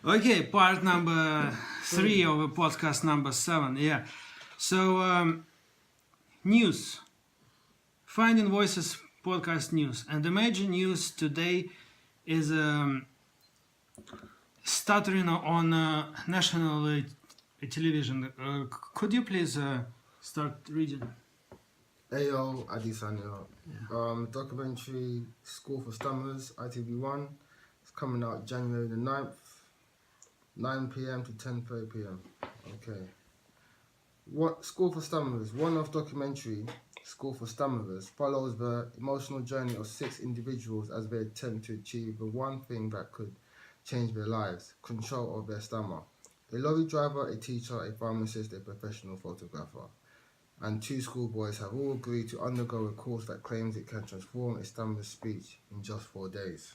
Okay, part number 3 of the podcast number 7. Yeah. So, news. Finding Voices podcast news. And the major news today is stuttering on national television. Could you please start reading? Ayo Adesanya. Documentary School for Stammerers, iTV1. It's coming out January the 9th, 9 p.m. to 10:30 p.m. Okay. What School for Stammerers? One-off documentary School for Stammerers follows the emotional journey of 6 individuals as they attempt to achieve the one thing that could change their lives: control of their stammer. A lorry driver, a teacher, a pharmacist, a professional photographer, and 2 schoolboys have all agreed to undergo a course that claims it can transform a stammerer's speech in just 4 days.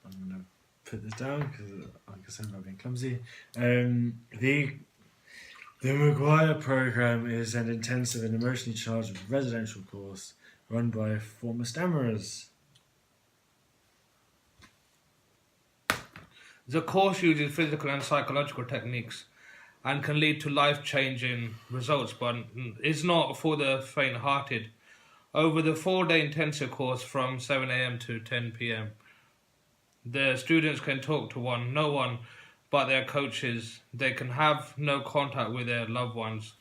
I'm going to put this down because, like I said, I'm being clumsy. The Maguire program is an intensive and emotionally charged residential course run by former stammerers. The course uses physical and psychological techniques and can lead to life-changing results, but is not for the faint-hearted. Over the 4-day intensive course from 7 a.m. to 10 p.m., the students can talk to no one but their coaches. They can have no contact with their loved ones,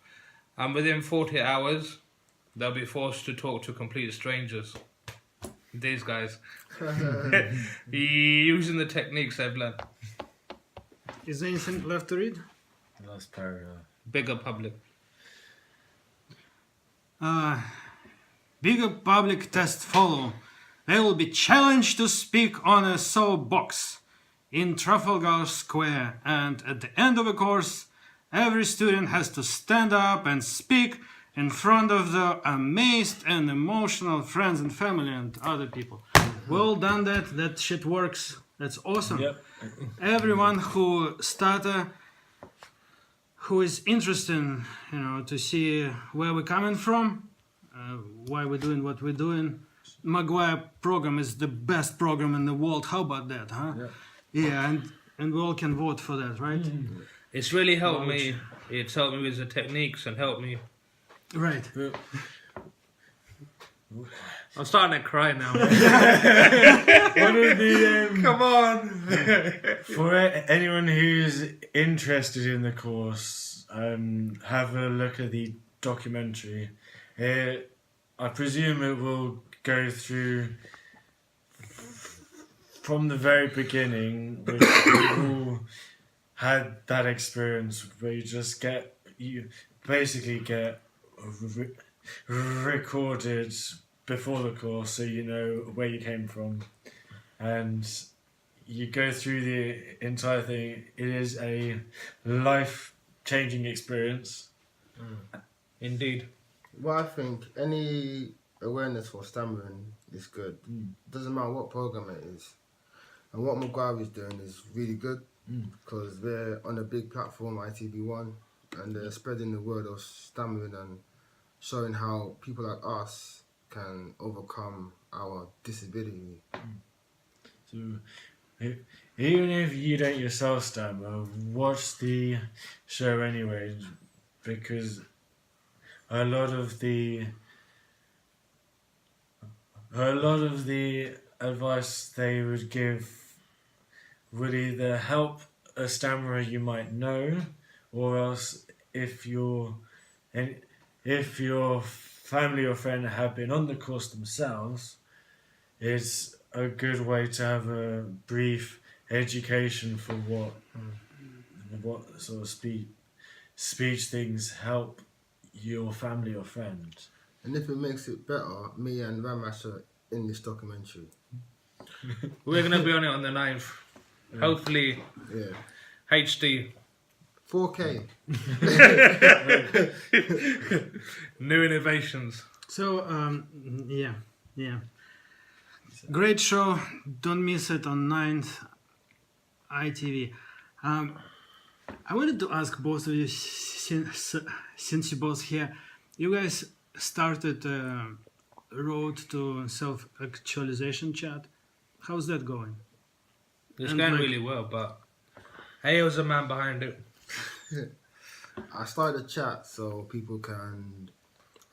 and within 40 hours, they'll be forced to talk to complete strangers. These guys. Using the techniques they've learned. Is there anything left to read? The last paragraph. Bigger public. Bigger public tests follow. They will be challenged to speak on a soapbox in Trafalgar Square, and at the end of the course, every student has to stand up and speak in front of the amazed and emotional friends and family and other people. Well done, that shit works. That's awesome. Yep. Everyone who is interested, to see where we're coming from, why we're doing what we're doing. Maguire program is the best program in the world. How about that, huh? Yeah, and we all can vote for that, right? It's really helped me. It's helped me with the techniques and helped me. Right. I'm starting to cry now. Come on! For anyone who's interested in the course, have a look at the documentary. I presume it will go through from the very beginning, which we all had that experience where you basically get recorded before the course, so you know where you came from, and you go through the entire thing. It is a life-changing experience. Indeed. Well, I think any awareness for stammering is good. Doesn't matter what program it is. And what Maguire is doing is really good because they're on a big platform, iTV1, and they're spreading the word of stammering and showing how people like us can overcome our disability. So, even if you don't yourself stammer, watch the show anyway, because a lot of the advice they would give would either help a stammerer you might know, or else if your family or friend have been on the course themselves, it's a good way to have a brief education for what sort of speech things help your family or friend. And if it makes it better, me and Ramesh are in this documentary. We're going to be on it on the 9th. Hopefully, HD. 4K. New innovations. So, yeah. Great show. Don't miss it on 9th iTV. I wanted to ask both of you, since you both here, you guys started Road to Self-Actualization chat. How's that going? It's And going like- really well, but Ayo's the man behind it. I started a chat so people can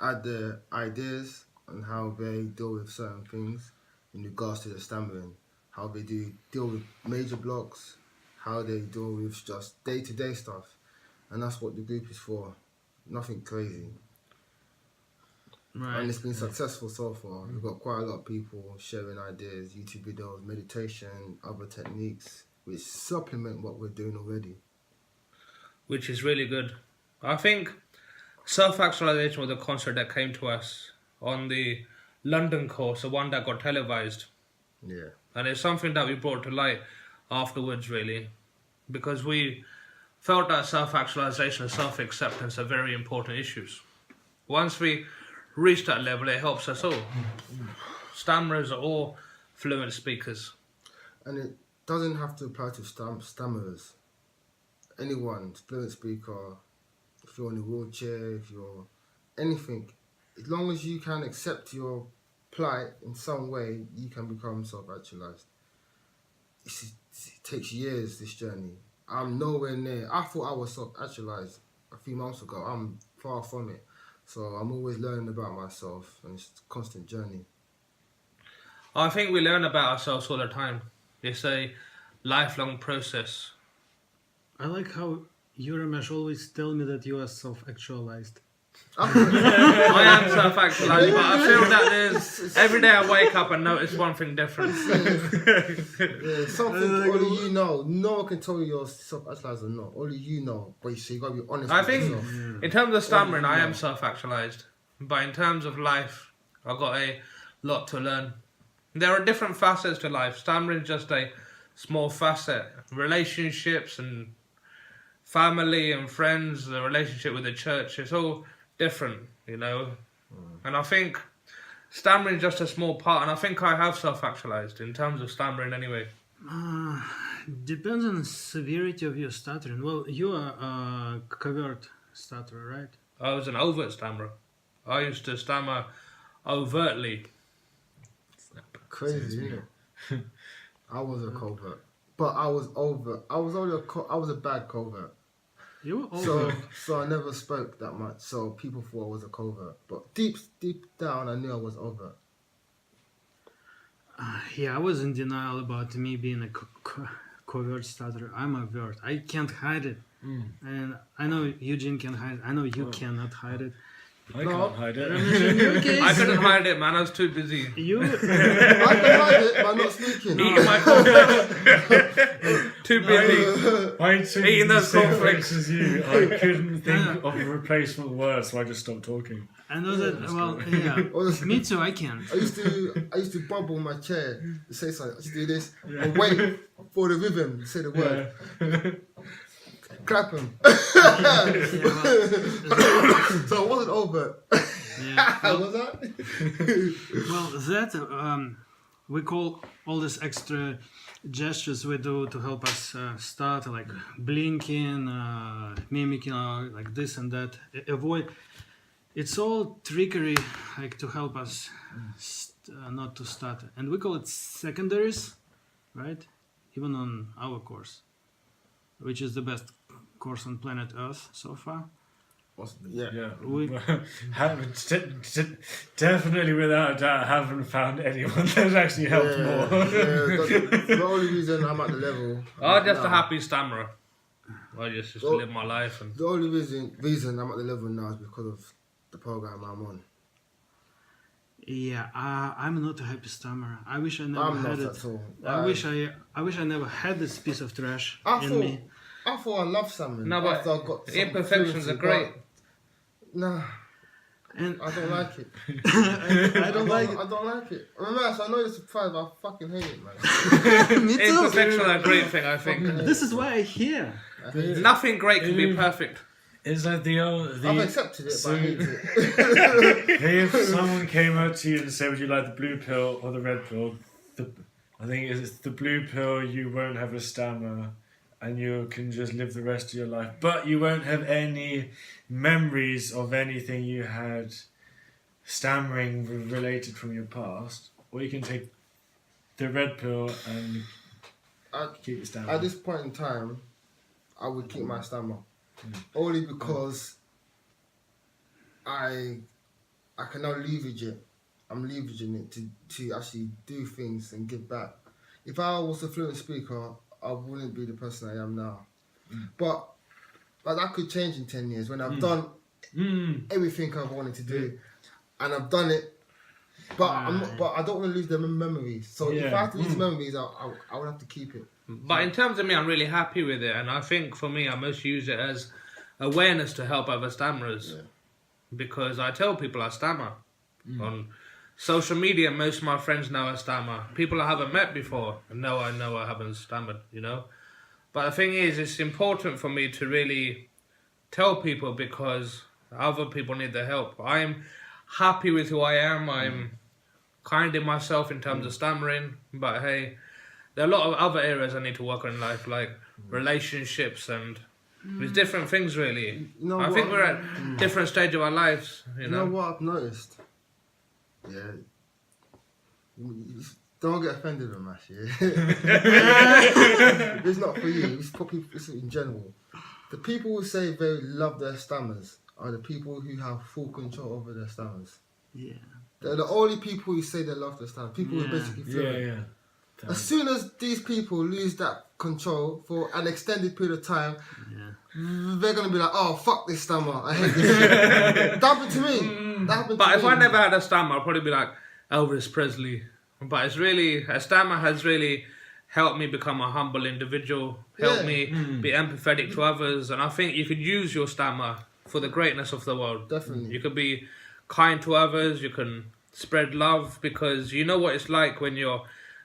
add their ideas on how they deal with certain things in regards to the stammering, how they deal with major blocks, how they deal with just day-to-day stuff, and that's what the group is for. Nothing crazy. Right. And it's been successful so far. We've got quite a lot of people sharing ideas, YouTube videos, meditation, other techniques, which supplement what we're doing already. Which is really good. I think self-actualization was a concept that came to us on the London course, the one that got televised. Yeah. And it's something that we brought to light afterwards, really, because we felt that self-actualization and self-acceptance are very important issues. Once we reach that level, it helps us all. Stammerers are all fluent speakers. And it doesn't have to apply to stammerers. Anyone, fluent speaker, if you're in a wheelchair, if you're anything, as long as you can accept your plight in some way, you can become self-actualized. It takes years, this journey. I'm nowhere near. I thought I was self-actualized a few months ago. I'm far from it. So I'm always learning about myself, and it's a constant journey. I think we learn about ourselves all the time. It's a lifelong process. I like how you, Ramesh, always tell me that you are self-actualized. I am self-actualized, but I feel that there's every day I wake up and notice one thing different. Yeah, something only you know. No one can tell you you're self-actualized or not. Only you know. But so you gotta be honest I with think yourself. in terms of stammering, I am self-actualized, but in terms of life, I've got a lot to learn. There are different facets to life. Stammering is just a small facet. Relationships and family and friends, the relationship with the church, it's all different, you know. And I think stammering is just a small part, and I think I have self-actualized in terms of stammering anyway. Depends on the severity of your stuttering. Well, you are a covert stutterer, right? I was an overt stammerer. I used to stammer overtly. Crazy, isn't it? I was a covert, but I was over. I was only I was a bad covert. You were over. So I never spoke that much. So people thought I was a covert, but deep down, I knew I was overt. Yeah, I was in denial about me being a covert stutterer. I'm overt. I can't hide it. And I know Eugene can hide it. I know you cannot hide it. I can't hide it. In your case, I couldn't hide it, man. I was too busy you I can hide it by not speaking. eating my cornflakes. Too busy. I took Eating the those same cornflakes. approach as you. I couldn't think of a replacement word, so I just stopped talking. I know that. Well, yeah. Me too. I can. I used to bubble my chair to say something. I used to do this and wait for the rhythm to say the word. Clap him. Yeah, well, So I wasn't overt. yeah. Was that? Well, that we call all these extra gestures we do to help us start, like blinking, mimicking, like this and that. Avoid. It's all trickery, like to help us not to stutter, and we call it secondaries, right? Even on our course, which is the best course on planet Earth so far. Yeah. We, Definitely, without a doubt, haven't found anyone that's actually helped more. The only reason I'm at the level. I'm just a now- happy stammerer. I just live my life and The only reason I'm at the level now is because of the program I'm on. yeah, I'm not a happy stammerer. I wish I never I'm had not it. at all. I wish I never had this piece of trash I in me. thought I loved salmon. No, but after I got some imperfections are fluency, great. but Nah, And I don't like it. I don't like it. I don't like it. Ramesh, I know you're surprised, but I fucking hate it, man. Me too. imperfections are a great thing, I think. This is why I'm here. Nothing great can be perfect. It's like I've accepted it, but I hate it. if someone came up to you and said, "Would you like the blue pill or the red pill?" I think it's the blue pill. You won't have a stammer, and you can just live the rest of your life. But you won't have any memories of anything you had stammering related from your past. Or you can take the red pill and keep your stammer. At this point in time, I would keep my stammer. Only because I can now leverage it. I'm leveraging it to actually do things and give back. If I was a fluent speaker, I wouldn't be the person I am now. But that could change in 10 years when I've done everything I've wanted to do, and I've done it. But I don't want to lose the memories. So if I have to lose the memories, I would have to keep it. But in terms of me, I'm really happy with it, and I think for me, I must use it as awareness to help other stammerers, because I tell people I stammer on social media. Most of my friends know I stammer. People I haven't met before know I haven't stammered. You know, but the thing is, it's important for me to really tell people because other people need the help. I'm happy with who I am. I'm kind in myself in terms of stammering, but hey, there are a lot of other areas I need to work on in life, like relationships and with different things, really. You know I think we're at different stage of our lives, you know? You know what I've noticed? Yeah. Don't get offended with Mash, yeah? It's not for you, it's for people, it's in general. The people who say they love their stammers are the people who have full control over their stammers. Yeah. They're the only people who say they love their stammers. People who basically feel As soon as these people lose that control for an extended period of time, they're going to be like, oh, fuck this stammer. I hate this shit. That happened to me. But if I never had a stammer, I'd probably be like Elvis Presley. But it's really, a stammer has really helped me become a humble individual, helped me be empathetic to others, and I think you could use your stammer for the greatness of the world. Definitely. You could be kind to others, you can spread love, because you know what it's like when you're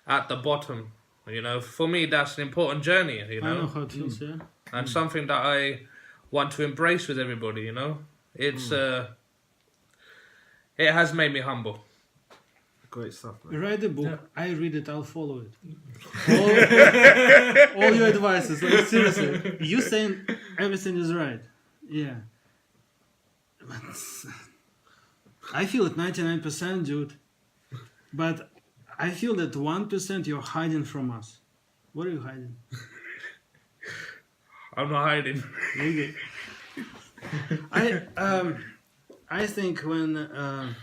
at the bottom. You know, for me, that's an important journey, you know. I know how it feels, yeah. And something that I want to embrace with everybody, you know. It's it has made me humble. Great stuff, man. Write a book. I read it. I'll follow it. All your advices, like seriously. You saying everything is right. Yeah. But I feel it 99%, dude. But I feel that 1% you're hiding from us. What are you hiding? I'm not hiding. Okay. I think when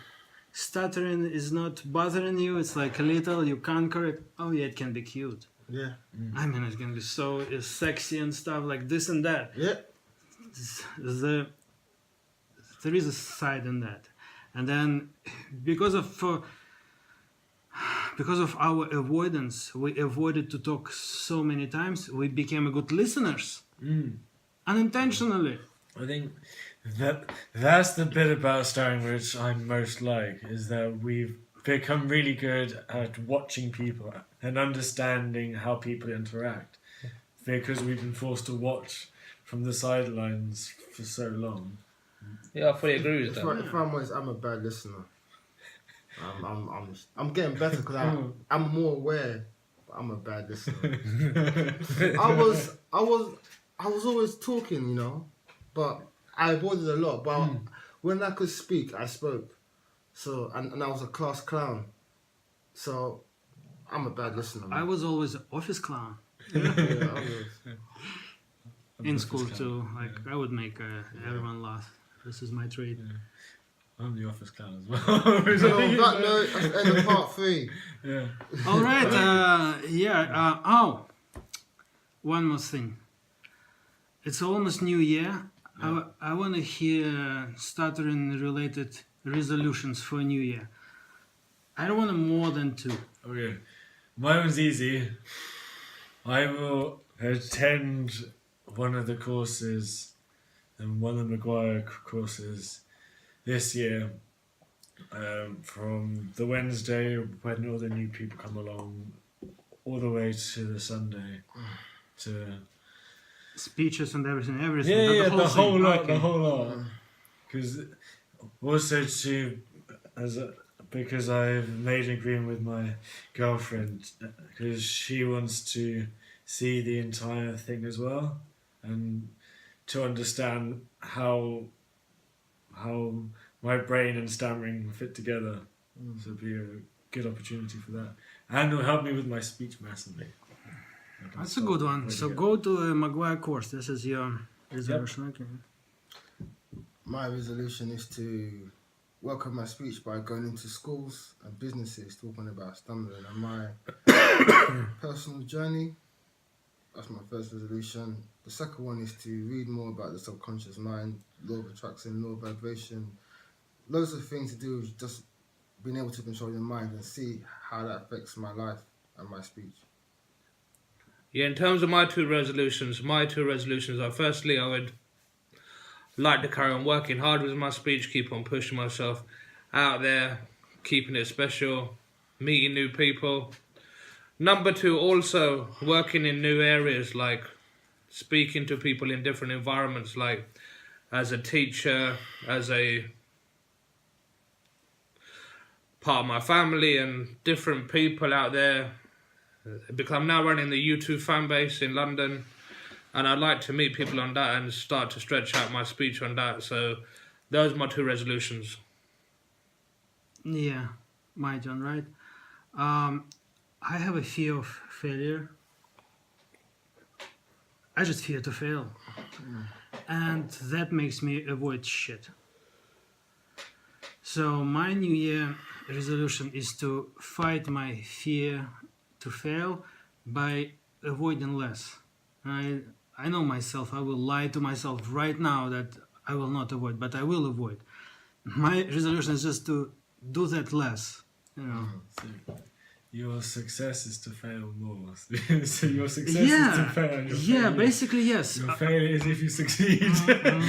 stuttering is not bothering you, it's like a little, you conquer it. Oh yeah, it can be cute. Yeah. I mean, it can be so sexy and stuff like this and that. Yeah. There is a side in that, and then because of our avoidance, we avoided to talk so many times. We became a good listeners, unintentionally. I think that's the bit about starring which I most like, is that we've become really good at watching people and understanding how people interact, because we've been forced to watch from the sidelines for so long. Yeah, I fully agree with If that. I'm honest, I'm a bad listener. I'm getting better because I'm more aware. But I'm a bad listener. I was always talking, you know, but I avoided a lot. But when I could speak, I spoke. So and I was a class clown. So I'm a bad listener. Man. I was always an office clown Yeah, I was. in school too. Like I would make everyone laugh. This is my trade. Yeah. I'm the office clown as well. So on that note, that's the end of part 3. Yeah. All right. One more thing. It's almost New Year. Yeah. I want to hear stuttering related resolutions for New Year. I don't want more than 2. Okay. My one's easy. I will attend one of the courses, and one of the Maguire courses this year, from the Wednesday when all the new people come along, all the way to the Sunday, to Speeches and everything. the whole thing. lot, Okay. the whole lot. Because also because I've made an agreement with my girlfriend, because she wants to see the entire thing as well, and to understand how my brain and stammering fit together. So it'll be a good opportunity for that, and it'll help me with my speech massively. That's a good one. So go to a Maguire course. This is your resolution. Okay. My resolution is to work on my speech by going into schools and businesses talking about stammering and my personal journey. That's my first resolution. The second one is to read more about the subconscious mind, law of attraction, law of vibration. Loads of things to do with just being able to control your mind and see how that affects my life and my speech. Yeah, in terms of my two resolutions are, firstly, I would like to carry on working hard with my speech, keep on pushing myself out there, keeping it special, meeting new people. Number two, also working in new areas, like speaking to people in different environments, like as a teacher, as a part of my family and different people out there. Because I'm now running the U2 fan base in London, and I'd like to meet people on that and start to stretch out my speech on that. So those are my two resolutions. Yeah, my turn, right? I have a fear of failure. I just fear to fail. And that makes me avoid shit. So my New Year resolution is to fight my fear to fail by avoiding less. I know myself. I will lie to myself right now that I will not avoid, but I will avoid. My resolution is just to do that less. You know. So your success is to fail more. So your success is to fail. And your failure, basically yes. Your failure is if you succeed.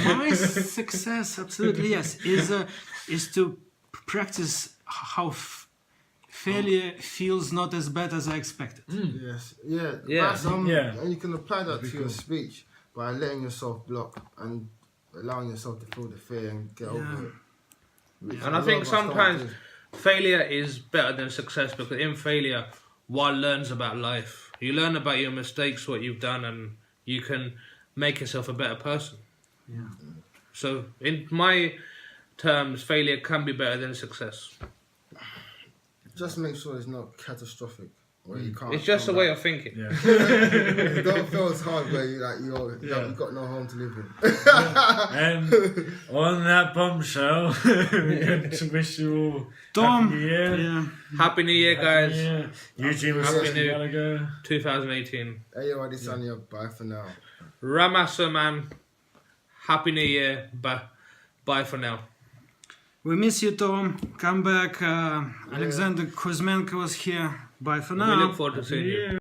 My success, absolutely yes, is to practice how failure feels not as bad as I expected. Yes, yeah. Yeah. That's, and you can apply that to your speech by letting yourself block and allowing yourself to feel the fear and get over it. Which And a I lot think of us don't sometimes do. failure is better than success, because in failure, one learns about life. You learn about your mistakes, what you've done, and you can make yourself a better person. Yeah. So in my terms, failure can be better than success. Just make sure it's not catastrophic. Where you can't It's just a come way back. of thinking. Yeah. Don't feel as hard where you've got no home to live in. And on that bombshell, we're going to wish you all Tom, Happy New Year. yeah. Happy New Year, guys. Eugene was Happy saying New- a while ago. 2018. Hey, yo, Adesanya, bye for now. Ramasa, man. Happy New Year. Bye for now. We miss you, Tom. Come back. Alexander Kuzmenko was here. Bye for now. We look forward to seeing you.